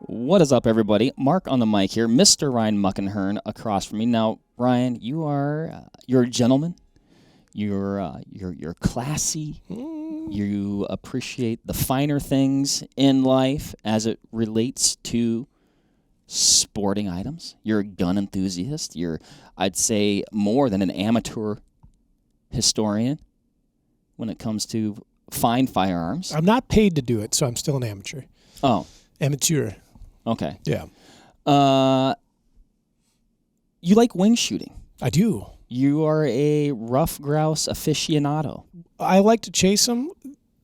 What is up, everybody? Mark on the mic here, Mr. Ryan Muckenhirn across from me. Now, Ryan, you're a gentleman. You're classy. You appreciate the finer things in life as it relates to sporting items. You're a gun enthusiast. You're, I'd say, more than an amateur historian when it comes to fine firearms. I'm not paid to do it, so I'm still an amateur. Oh. Amateur. Okay. Yeah. You like wing shooting. I do. You are a rough grouse aficionado. I like to chase them.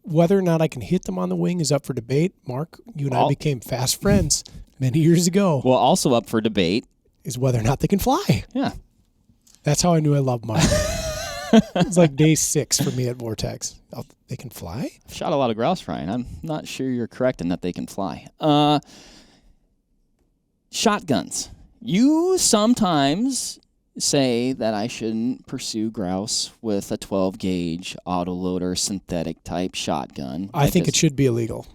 Whether or not I can hit them on the wing is up for debate. Mark, you and I became fast friends many years ago. Well, also up for debate is whether or not they can fly. Yeah. That's how I knew I loved Mark. It's like day 6 for me at Vortex. Oh, they can fly? I've shot a lot of grouse, Ryan. I'm not sure you're correct in that they can fly. Shotguns. You sometimes say that I shouldn't pursue grouse with a 12-gauge autoloader synthetic type shotgun. I think it should be illegal.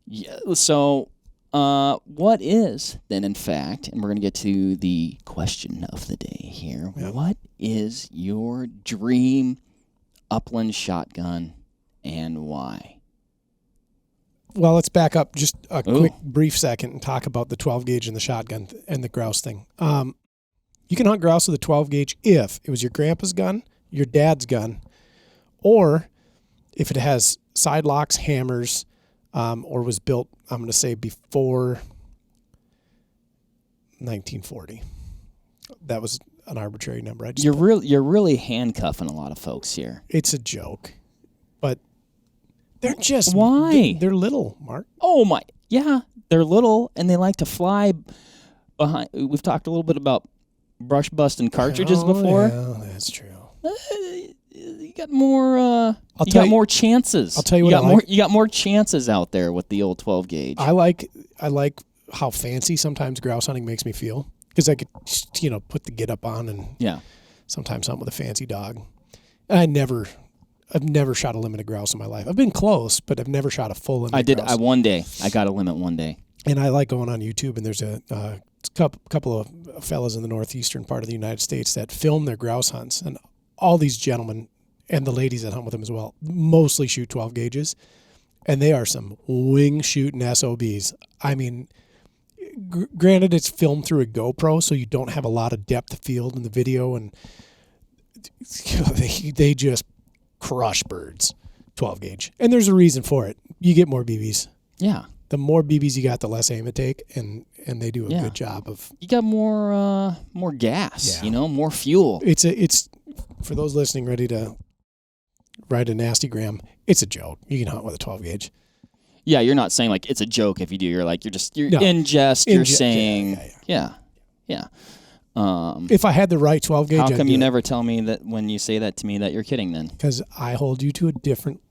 Yeah. So what is then, in fact, and we're going to get to the question of the day here, what is your dream upland shotgun and why? Well, let's back up just a quick, brief second and talk about the 12-gauge and the shotgun and the grouse thing. You can hunt grouse with a 12-gauge if it was your grandpa's gun, your dad's gun, or if it has side locks, hammers, or was built, I'm going to say, before 1940. That was an arbitrary number. You're really handcuffing a lot of folks here. It's a joke, but they're just why? They're little, Mark. Oh my, yeah, they're little and they like to fly behind. We've talked a little bit about brush busting cartridges before. Yeah, that's true. You got more. You got more chances. I'll tell you what. You got more chances out there with the old 12 gauge. I like how fancy sometimes grouse hunting makes me feel because I could put the get up on and sometimes hunt with a fancy dog. I've never shot a limited grouse in my life. I've been close, but I've never shot a full limited grouse. One day. I got a limit one day. And I like going on YouTube, and there's a couple of fellas in the northeastern part of the United States that film their grouse hunts. And all these gentlemen and the ladies that hunt with them as well mostly shoot 12 gauges. And they are some wing shooting SOBs. I mean, granted, it's filmed through a GoPro, so you don't have a lot of depth of field in the video. And they just crush birds, 12 gauge. And there's a reason for it. You get more BBs. Yeah. The more BBs you got, the less aim it take, and they do a good job of. You got more gas, more fuel. It's for those listening ready to write a nasty gram. It's a joke. You can hunt with a 12 gauge. Yeah, you're not saying like it's a joke if you do. You're like in jest. You're saying yeah. If I had the right 12 gauge, how come you never tell me that when you say that to me that you're kidding then? Because I hold you to a different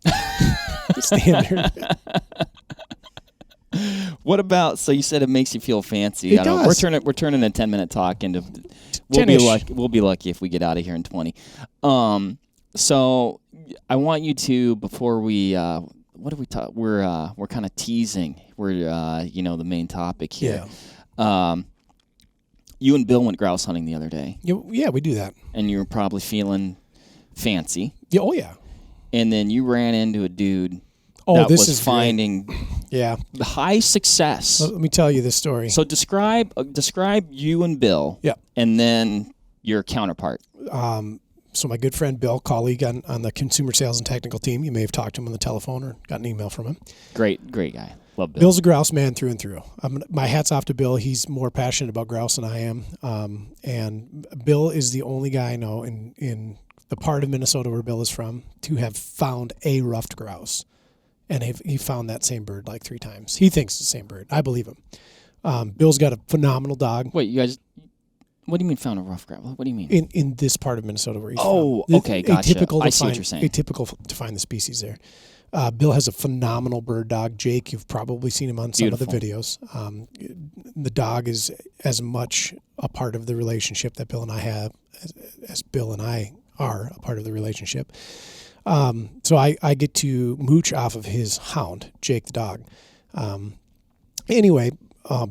standard. What about? So you said it makes you feel fancy. It does. We're turning a 10-minute talk into. We'll be lucky if we get out of here in 20. So I want you to before we. What do we talk? We're kind of teasing. We're the main topic here. Yeah. You and Bill went grouse hunting the other day. Yeah, we do that. And you were probably feeling fancy. Yeah, oh yeah. And then you ran into a dude. Finding the high success. Let me tell you this story. So describe you and Bill. Yeah. And then your counterpart. So my good friend Bill, colleague on the consumer sales and technical team. You may have talked to him on the telephone or got an email from him. Great guy. Love Bill. Bill's a grouse man through and through. My hat's off to Bill. He's more passionate about grouse than I am. And Bill is the only guy I know in the part of Minnesota where Bill is from to have found a ruffed grouse. And he found that same bird like 3 times. He thinks it's the same bird. I believe him. Bill's got a phenomenal dog. Wait, you guys, what do you mean found a rough grouse? What do you mean? In this part of Minnesota where he's from. Oh, okay, gotcha. I see what you're saying. Atypical to find the species there. Bill has a phenomenal bird dog. Jake, you've probably seen him on some of the videos. The dog is as much a part of the relationship that Bill and I have as Bill and I are a part of the relationship. So I get to mooch off of his hound, Jake the dog. Anyway,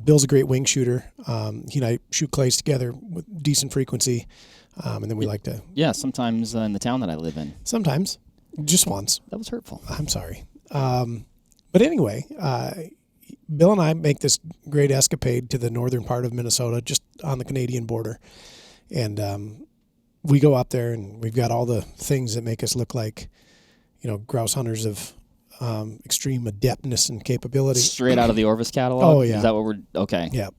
Bill's a great wing shooter. He and I shoot clays together with decent frequency, and then we like to. Yeah, sometimes in the town that I live in. Sometimes, just once. That was hurtful. I'm sorry. But anyway, Bill and I make this great escapade to the northern part of Minnesota, just on the Canadian border, and we go up there, and we've got all the things that make us look like, grouse hunters of extreme adeptness and capability. Straight out of the Orvis catalog? Oh, yeah. Is that what we're... Okay. Yeah.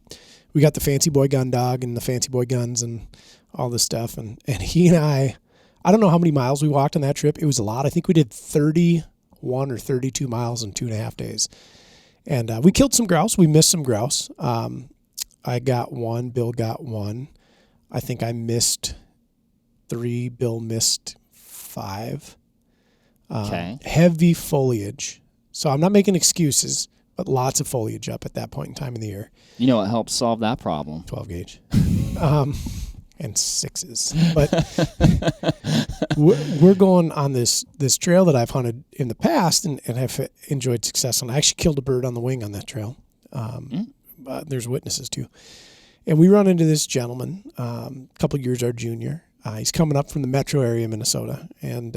We got the fancy boy gun dog and the fancy boy guns and all this stuff. And he and I don't know how many miles we walked on that trip. It was a lot. I think we did 31 or 32 miles in 2.5 days. And we killed some grouse. We missed some grouse. I got one. Bill got one. I think I missed 3. Bill missed 5. Okay. Heavy foliage. So I'm not making excuses, but lots of foliage up at that point in time in the year. You know what helps solve that problem? 12 gauge. And 6s. But we're going on this trail that I've hunted in the past and have enjoyed success on. I actually killed a bird on the wing on that trail. There's witnesses too. And we run into this gentleman, a couple years our junior. He's coming up from the metro area of Minnesota. And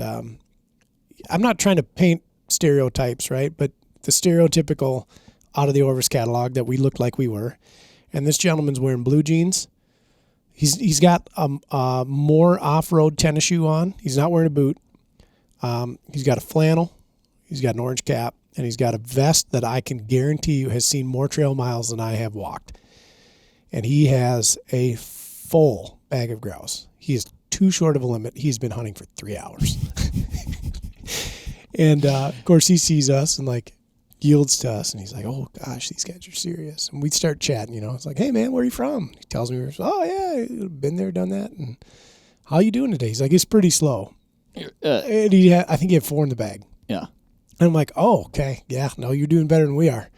I'm not trying to paint stereotypes, right? But the stereotypical out of the Orvis catalog that we looked like we were. And this gentleman's wearing blue jeans. He's got a more off-road tennis shoe on. He's not wearing a boot. He's got a flannel. He's got an orange cap. And he's got a vest that I can guarantee you has seen more trail miles than I have walked. And he has a full bag of grouse. He is too short of a limit. He's been hunting for 3 hours. And, of course, he sees us and, yields to us. And he's like, oh, gosh, these guys are serious. And we start chatting, It's like, hey, man, where are you from? He tells me, oh, yeah, been there, done that. And how you doing today? He's like, it's pretty slow. And I think he had 4 in the bag. Yeah. And I'm like, oh, okay. Yeah, no, you're doing better than we are.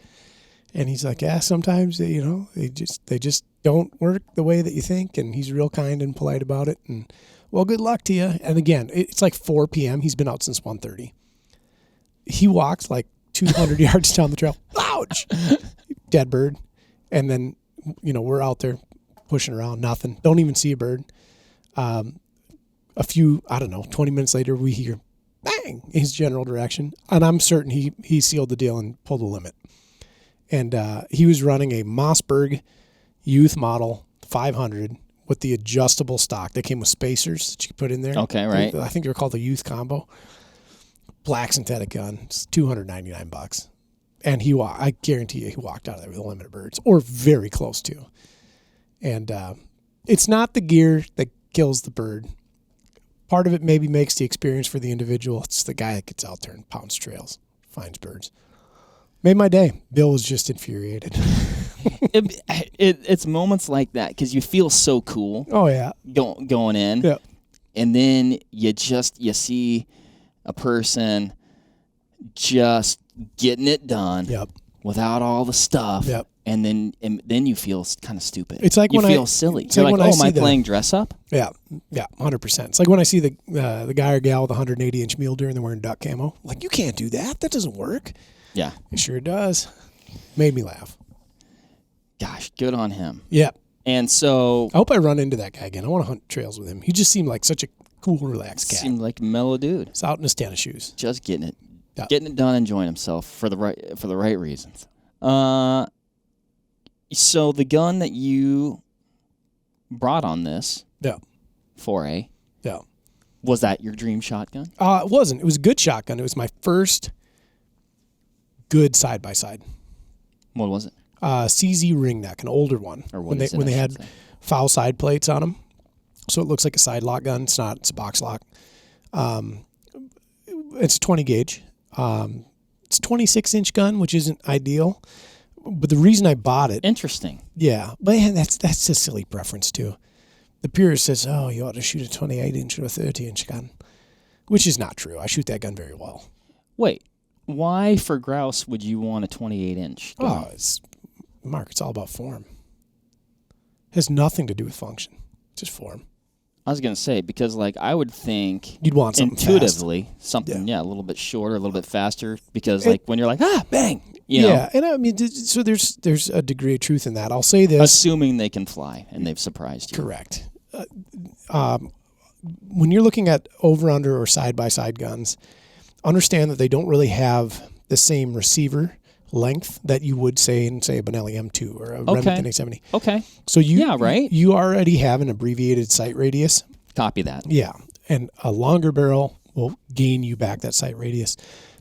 And he's like, yeah, sometimes, they just don't work the way that you think. And he's real kind and polite about it. And, well, good luck to you. And, again, it's like 4 p.m. He's been out since 1:30. He walks 200 yards down the trail. Ouch! Dead bird. And then, we're out there pushing around. Nothing. Don't even see a bird. A few, 20 minutes later, we hear bang in his general direction. And I'm certain he sealed the deal and pulled the limit. And he was running a Mossberg Youth Model 500 with the adjustable stock. They came with spacers that you could put in there. Okay, right. I think they're called the Youth Combo. Black synthetic gun. It's $299. And I guarantee you he walked out of there with a limit of birds, or very close to. And it's not the gear that kills the bird. Part of it maybe makes the experience for the individual. It's the guy that gets out there and pounds trails, finds birds. Made my day. Bill was just infuriated. It's moments like that because you feel so cool. Oh, yeah. Going in. Yeah. And then you see a person just getting it done. Yep. Without all the stuff. Yep. And then you feel kind of stupid. It's like you when feel silly. It's You're like like, am I playing dress up? Yeah, 100%. It's like when I see the guy or gal with a 180-inch mule deer and they're wearing duck camo. Like, you can't do that. That doesn't work. Yeah. It sure does. Made me laugh. Gosh, good on him. Yeah. And so... I hope I run into that guy again. I want to hunt trails with him. He just seemed like such a cool, relaxed cat. Seemed like a mellow dude. He's out in his tennis shoes. Just getting it done, enjoying himself for the right reasons. So the gun that you brought on this foray, was that your dream shotgun? It wasn't. It was a good shotgun. It was my first good side-by-side. What was it? CZ ring neck, an older one. Or when they had foul side plates on them. So it looks like a side lock gun. It's not. It's a box lock. It's a 20 gauge. It's a 26-inch gun, which isn't ideal. But the reason I bought it... Interesting. Yeah. But that's a silly preference, too. The purist says, oh, you ought to shoot a 28-inch or a 30-inch gun, which is not true. I shoot that gun very well. Wait. Why, for grouse, would you want a 28-inch gun? Oh, Mark, it's all about form. It has nothing to do with function. Just form. I was going to say, because I would think you'd want something intuitively fast. Something, a little bit shorter, a little bit faster, because when you're bang, Yeah, and I mean, so there's a degree of truth in that. I'll say this. Assuming they can fly and they've surprised you. Correct. When you're looking at over-under or side-by-side guns, understand that they don't really have the same receiver length that you would say in, say, a Benelli M2 or a Remington A70. Okay. So you already have an abbreviated sight radius. Copy that. Yeah, and a longer barrel will gain you back that sight radius.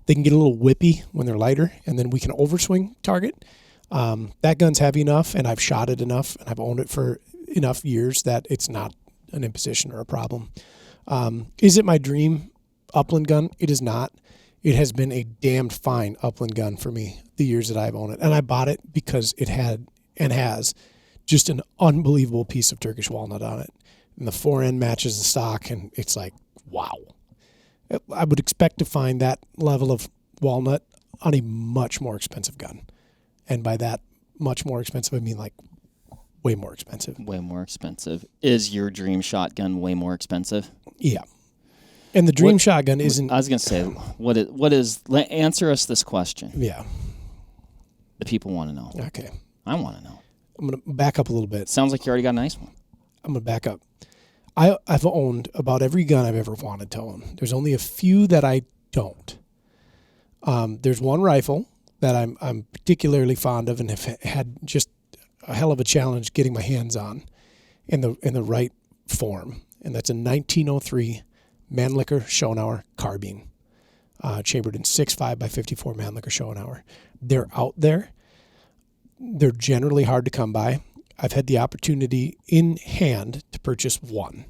They can get a little whippy when they're lighter, and then we can overswing target. That gun's heavy enough, and I've shot it enough, and I've owned it for enough years that it's not an imposition or a problem. Is it my dream upland gun? It is not. It has been a damned fine upland gun for me the years that I've owned it. And I bought it because it had and has just an unbelievable piece of Turkish walnut on it. And the fore end matches the stock, and it's like, wow. I would expect to find that level of walnut on a much more expensive gun. And by that much more expensive, I mean like way more expensive. Way more expensive. Is your dream shotgun way more expensive? Yeah. And the dream shotgun isn't... I was going to say, answer us this question. Yeah. The people want to know. Okay. I want to know. I'm going to back up a little bit. Sounds like you already got a nice one. I'm going to back up. I've owned about every gun I've ever wanted to own. There's only a few that I don't. There's one rifle that I'm particularly fond of and have had just a hell of a challenge getting my hands on in the right form. And that's a 1903 Mannlicher Schonauer carbine, chambered in 6.5 by 54 Mannlicher Schonauer. They're out there. They're generally hard to come by. I've had the opportunity in hand to purchase one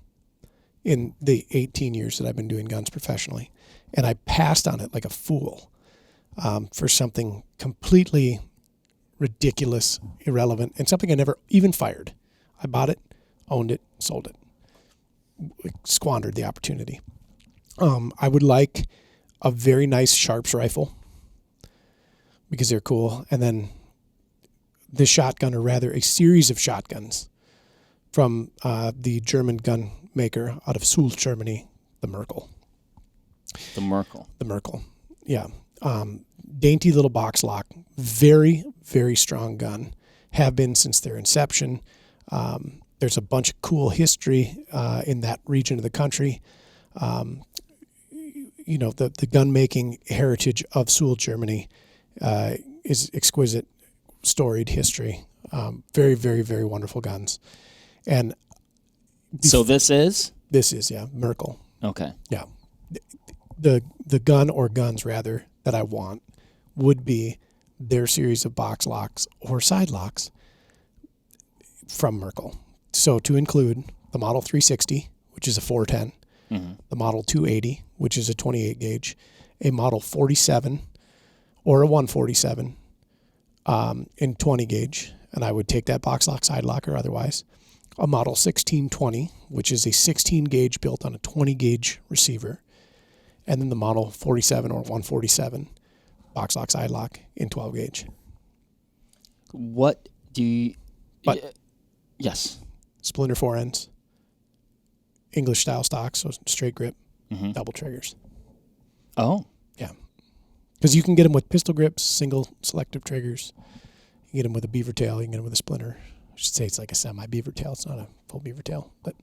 in the 18 years that I've been doing guns professionally. And I passed on it like a fool for something completely ridiculous, irrelevant, and something I never even fired. I bought it, owned it, sold it. Squandered the opportunity. I would like a very nice Sharps rifle because they're cool. And then this shotgun, or rather a series of shotguns from the German gun maker out of Sulz, Germany, the Merkel. The Merkel. The Merkel, yeah. Dainty little box lock, very, very strong gun. Have been since their inception. There's a bunch of cool history in that region of the country. The gun-making heritage of Sulz, Germany is exquisite, storied history. Very, very, very wonderful guns. And so this is? This is, yeah, Merkel. Okay. Yeah. The gun, or guns rather, that I want would be their series of box locks or side locks from Merkel. So to include the Model 360, which is a 410, the Model 280, which is a 28 gauge, a Model 47 or a 147 in 20 gauge, and I would take that box lock, side lock, or otherwise. A Model 1620, which is a 16 gauge built on a 20 gauge receiver, and then the Model 47 or 147 box lock, side lock in 12 gauge. What do you... yes. Splinter fore ends, English style stock, so straight grip, double triggers. Oh. Yeah. Because you can get them with pistol grips, single selective triggers. You can get them with a beaver tail. You can get them with a splinter. I should say it's like a semi-beaver tail. It's not a full beaver tail. But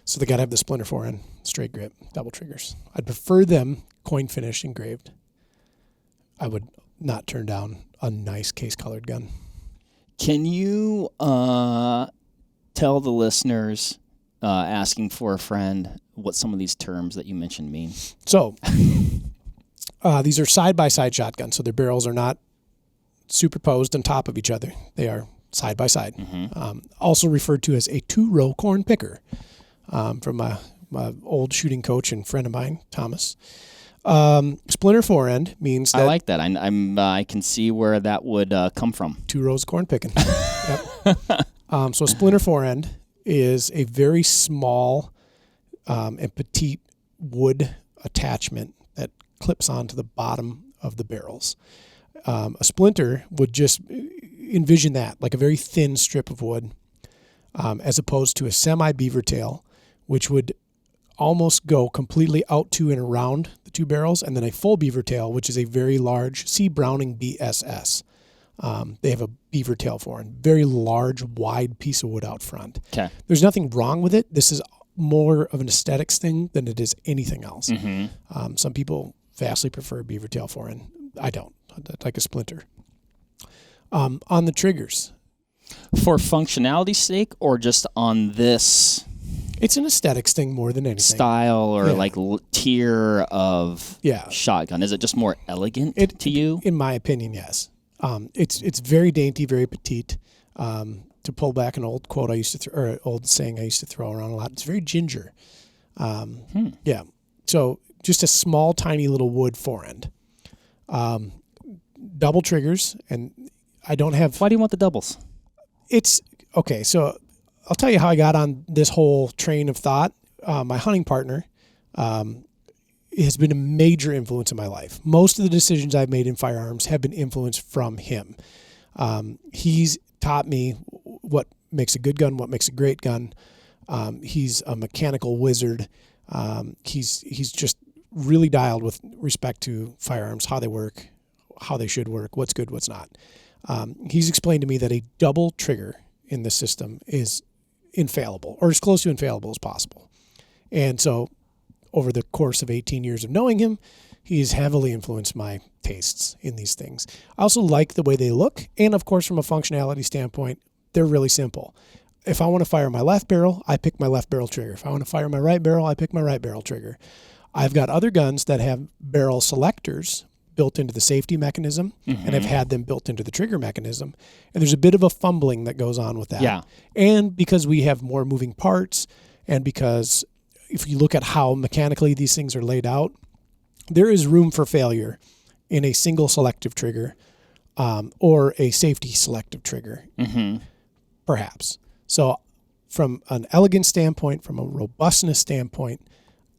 so they got to have the splinter fore end, straight grip, double triggers. I'd prefer them coin finished, engraved. I would not turn down a nice case-colored gun. Can you tell the listeners, asking for a friend, what some of these terms that you mentioned mean? So these are side-by-side shotguns, so their barrels are not superposed on top of each other. They are side-by-side. Also referred to as a two-row corn picker from my old shooting coach and friend of mine, Thomas. Splinter fore end means that... I like that. I can see where that would come from. 2 rows of corn picking. Yep. So a splinter fore end is a very small and petite wood attachment that clips onto the bottom of the barrels. A splinter would just envision that, like a very thin strip of wood, as opposed to a semi-beaver tail, which would almost go completely out to and around the two barrels, and then a full beaver tail, which is a very large C. Browning BSS. They have a beaver tail forend, very large, wide piece of wood out front. Okay. There's nothing wrong with it. This is more of an aesthetics thing than it is anything else. Mm-hmm. Some people vastly prefer beaver tail forend. I don't. I'd like a splinter. On the triggers. For functionality's sake, or just on this... It's an aesthetics thing more than anything. Style or like tier of shotgun. Is it just more elegant to you? In my opinion, yes. It's very dainty, very petite. To pull back an old quote I used to or old saying I used to throw around a lot. It's very ginger. Yeah. So just a small, tiny little wood forend. Double triggers, and I don't have. Why do you want the doubles? It's okay. So I'll tell you how I got on this whole train of thought. My hunting partner has been a major influence in my life. Most of the decisions I've made in firearms have been influenced from him. He's taught me what makes a good gun, what makes a great gun. He's a mechanical wizard. He's just really dialed with respect to firearms, how they work, how they should work, what's good, what's not. He's explained to me that a double trigger in the system is infallible, or as close to infallible as possible. And so over the course of 18 years of knowing him, he's heavily influenced my tastes in these things. I also like the way they look. And of course, from a functionality standpoint, they're really simple. If I want to fire my left barrel, I pick my left barrel trigger. If I want to fire my right barrel, I pick my right barrel trigger. I've got other guns that have barrel selectors built into the safety mechanism, and I've had them built into the trigger mechanism. And there's a bit of a fumbling that goes on with that. Yeah. And because we have more moving parts, and because if you look at how mechanically these things are laid out, there is room for failure in a single selective trigger or a safety selective trigger, perhaps. So from an elegance standpoint, from a robustness standpoint,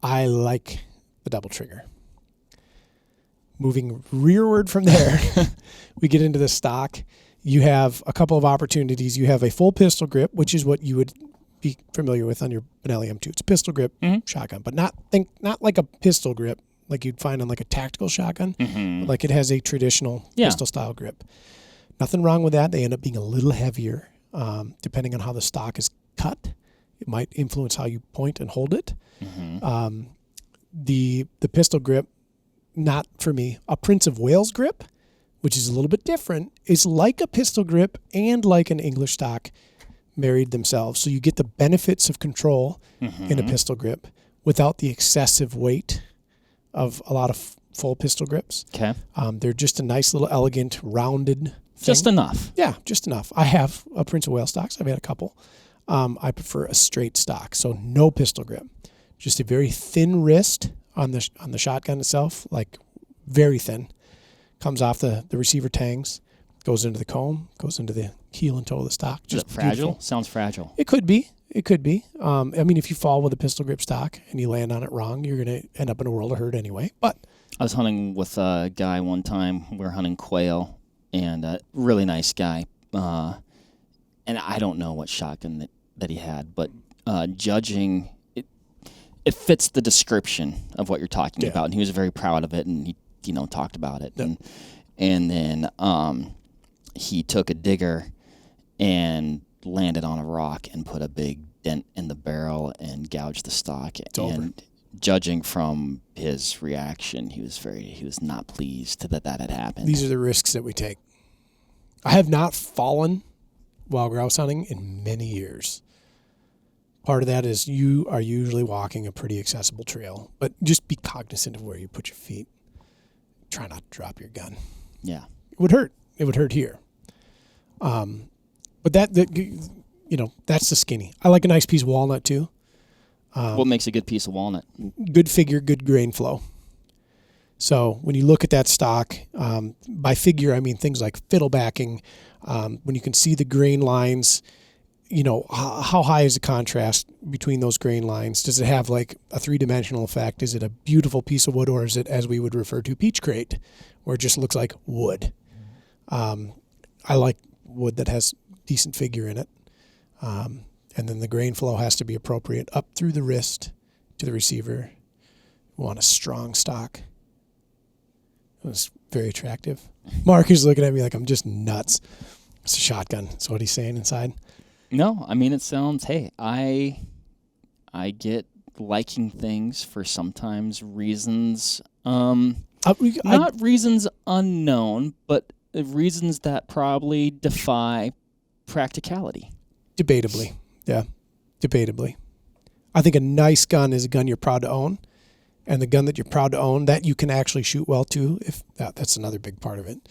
I like the double trigger. Moving rearward from there, we get into the stock. You have a couple of opportunities. You have a full pistol grip, which is what you would be familiar with on your Benelli M2. It's a pistol grip shotgun, but not like a pistol grip like you'd find on like a tactical shotgun, but like it has a traditional pistol style grip. Nothing wrong with that. They end up being a little heavier, depending on how the stock is cut. It might influence how you point and hold it. The pistol grip, not for me. A Prince of Wales grip, which is a little bit different, is like a pistol grip and like an English stock married themselves. So you get the benefits of control in a pistol grip without the excessive weight of a lot of full pistol grips. Okay. They're just a nice little elegant, rounded thing. Just enough. Yeah, just enough. I have a Prince of Wales stocks. I've had a couple. I prefer a straight stock, so no pistol grip. Just a very thin wrist on the shotgun itself, like very thin. Comes off the receiver tangs, goes into the comb, goes into the heel and toe of the stock. Just is it fragile? Beautiful. Sounds fragile. It could be. It could be. I mean, if you fall with a pistol grip stock and you land on it wrong, you're going to end up in a world of hurt anyway. But I was hunting with a guy one time. We were hunting quail, and a really nice guy. And I don't know what shotgun that he had, but judging it fits the description of what you're talking about, and he was very proud of it, and he talked about it, and then he took a digger and landed on a rock and put a big dent in the barrel and gouged the stock. Judging from his reaction, he was not pleased that had happened. These are the risks that we take. I have not fallen while grouse hunting in many years. Part of that is you are usually walking a pretty accessible trail, but just be cognizant of where you put your feet. Try not to drop your gun. Yeah. It would hurt. It would hurt here. But that's the skinny. I like a nice piece of walnut too. What makes a good piece of walnut? Good figure, good grain flow. So when you look at that stock, by figure I mean things like fiddle backing, when you can see the grain lines. How high is the contrast between those grain lines? Does it have like a three-dimensional effect? Is it a beautiful piece of wood, or is it, as we would refer to, peach crate, where it just looks like wood? I like wood that has decent figure in it. And then the grain flow has to be appropriate up through the wrist to the receiver. We want a strong stock. It was very attractive. Mark is looking at me like I'm just nuts. It's a shotgun. That's what he's saying inside. No, I mean, it sounds, hey, I get liking things for sometimes reasons, not reasons unknown, but reasons that probably defy practicality. Debatably. Yeah, debatably. I think a nice gun is a gun you're proud to own. And the gun that you're proud to own, that you can actually shoot well too, if that's another big part of it.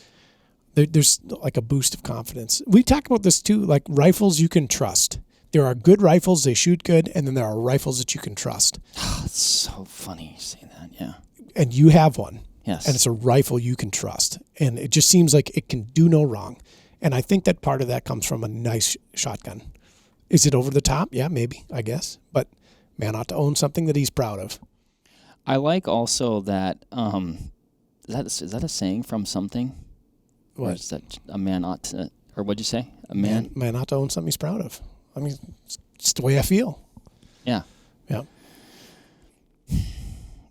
There's like a boost of confidence. We talk about this too, like rifles you can trust. There are good rifles, they shoot good, and then there are rifles that you can trust. It's so funny you say that, yeah. And you have one. Yes. And it's a rifle you can trust. And it just seems like it can do no wrong. And I think that part of that comes from a nice shotgun. Is it over the top? Yeah, maybe, I guess. But man ought to own something that he's proud of. I like also that, is that a saying from something? What? Or is that a man ought to, or what'd you say? A man ought to own something he's proud of. I mean, it's just the way I feel. Yeah. Yeah.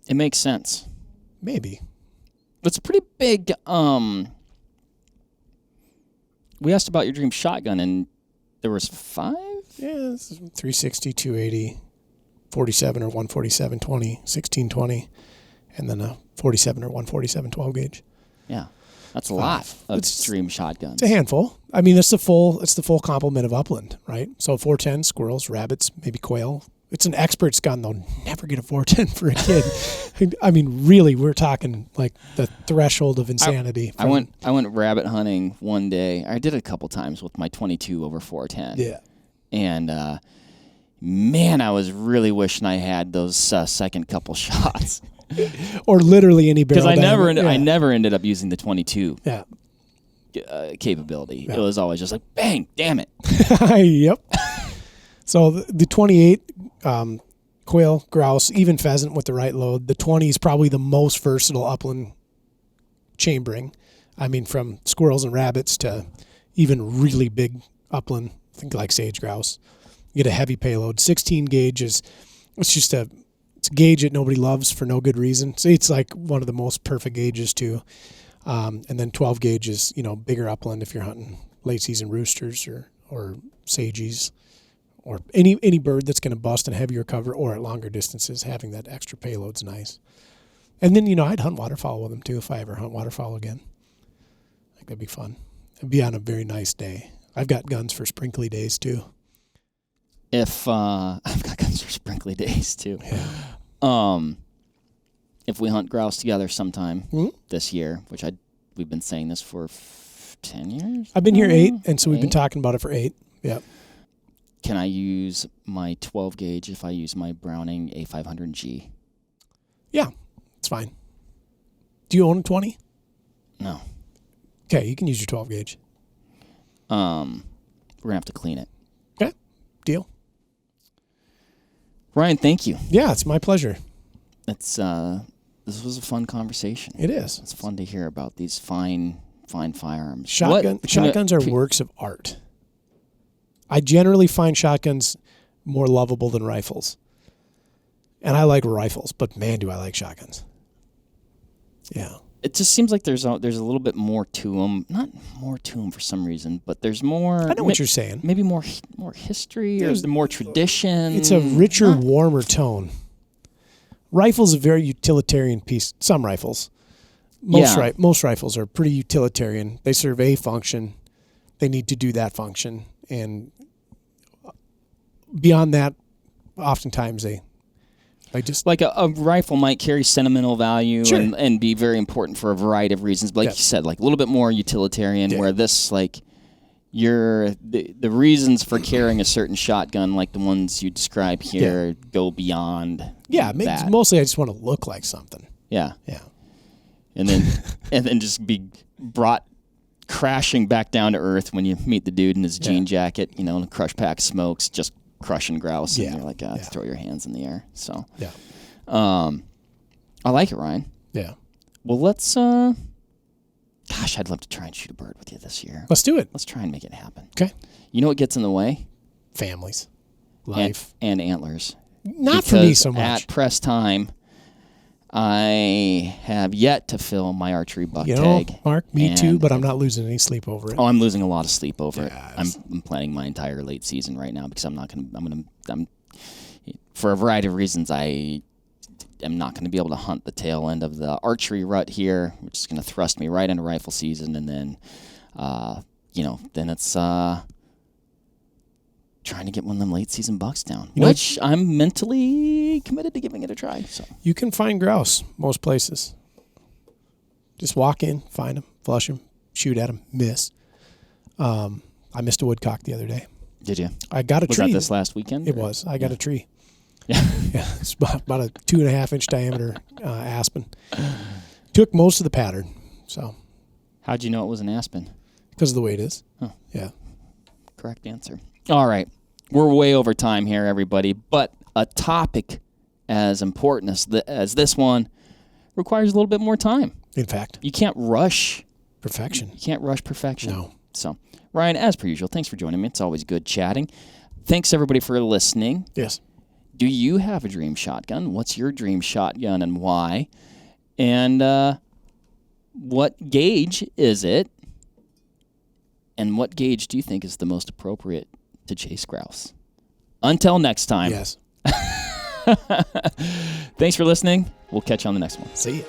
It makes sense. Maybe. It's a pretty big, we asked about your dream shotgun, and there was 5? Yeah, 360, 280, 47 or 147, 20, 1620, and then a 47 or 147 12 gauge. Yeah. That's a lot of dream shotguns. It's a handful. I mean, it's the full complement of upland, right? So 410, squirrels, rabbits, maybe quail. It's an expert's gun, though. Never get a 410 for a kid. I mean, really, we're talking like the threshold of insanity. I went rabbit hunting one day. I did it a couple times with my 22 over 410. Yeah. And man, I was really wishing I had those second couple shots. Or literally any barrel. Because I never ended up using the 22 capability. Yeah. It was always just like, bang, damn it. Yep. So the 28, quail, grouse, even pheasant with the right load. The 20 is probably the most versatile upland chambering. I mean, from squirrels and rabbits to even really big upland, think like sage grouse. You get a heavy payload. 16 gauge it's a gauge that nobody loves for no good reason. So it's like one of the most perfect gauges too. And then 12 gauge is, bigger upland if you're hunting late season roosters or sages or any bird that's going to bust in heavier cover or at longer distances. Having that extra payload's nice. And then, I'd hunt waterfowl with them too if I ever hunt waterfowl again. I think that'd be fun. It'd be on a very nice day. I've got guns for sprinkly days too. I've got guns for sprinkly days too. Yeah. If we hunt grouse together sometime this year, which we've been saying this for 10 years. I've been here 8, and so we've been talking about it for 8. Yeah. Can I use my 12 gauge if I use my Browning A500G? Yeah, it's fine. Do you own a 20? No. Okay, you can use your 12 gauge. We're gonna have to clean it. Okay, deal. Ryan, thank you. Yeah, it's my pleasure. This was a fun conversation. It is. It's fun to hear about these fine firearms. Shotguns are works of art. I generally find shotguns more lovable than rifles. And I like rifles, but man, do I like shotguns. Yeah. It just seems like there's a little bit more to them. Not more to them for some reason, but there's more. I know what you're saying. Maybe more history or more tradition. It's a richer, warmer tone. Rifles are a very utilitarian piece. Some rifles. Most rifles are pretty utilitarian. They serve a function. They need to do that function. And beyond that, oftentimes they just... Like a rifle might carry sentimental value sure. and be very important for a variety of reasons. But like you said, like a little bit more utilitarian, where this, like, the reasons for carrying a certain shotgun, like the ones you describe here, go beyond that. Mostly I just want to look like something. Yeah. Yeah. And then just be brought crashing back down to earth when you meet the dude in his jean jacket, and a crush pack of smokes, just crushing grouse, and you're like, throw your hands in the air. So, I like it, Ryan. Yeah. Well, let's. Gosh, I'd love to try and shoot a bird with you this year. Let's do it. Let's try and make it happen. Okay. You know what gets in the way? Families, life, and antlers. Not for me so much. At press time, I have yet to fill my archery buck tag. Mark, me too, but I'm not losing any sleep over it. Oh, I'm losing a lot of sleep over it. I'm planning my entire late season right now because I'm for a variety of reasons, I am not going to be able to hunt the tail end of the archery rut here, which is going to thrust me right into rifle season, and then, then it's trying to get one of them late season bucks down, which I'm mentally committed to giving it a try. So you can find grouse most places. Just walk in, find them, flush them, shoot at them, miss. I missed a woodcock the other day. Did you? I got a tree. Was that this last weekend? It was. I got a tree. Yeah. It's about a 2.5-inch diameter aspen. Took most of the pattern. So, how'd you know it was an aspen? Because of the way it is. Huh. Yeah. Correct answer. All right. We're way over time here, everybody. But a topic as important as this one requires a little bit more time. In fact. You can't rush perfection. You can't rush perfection. No. So, Ryan, as per usual, thanks for joining me. It's always good chatting. Thanks, everybody, for listening. Yes. Do you have a dream shotgun? What's your dream shotgun and why? And what gauge is it? And what gauge do you think is the most appropriate to chase grouse? Until next time. Yes. Thanks for listening. We'll catch you on the next one. See ya.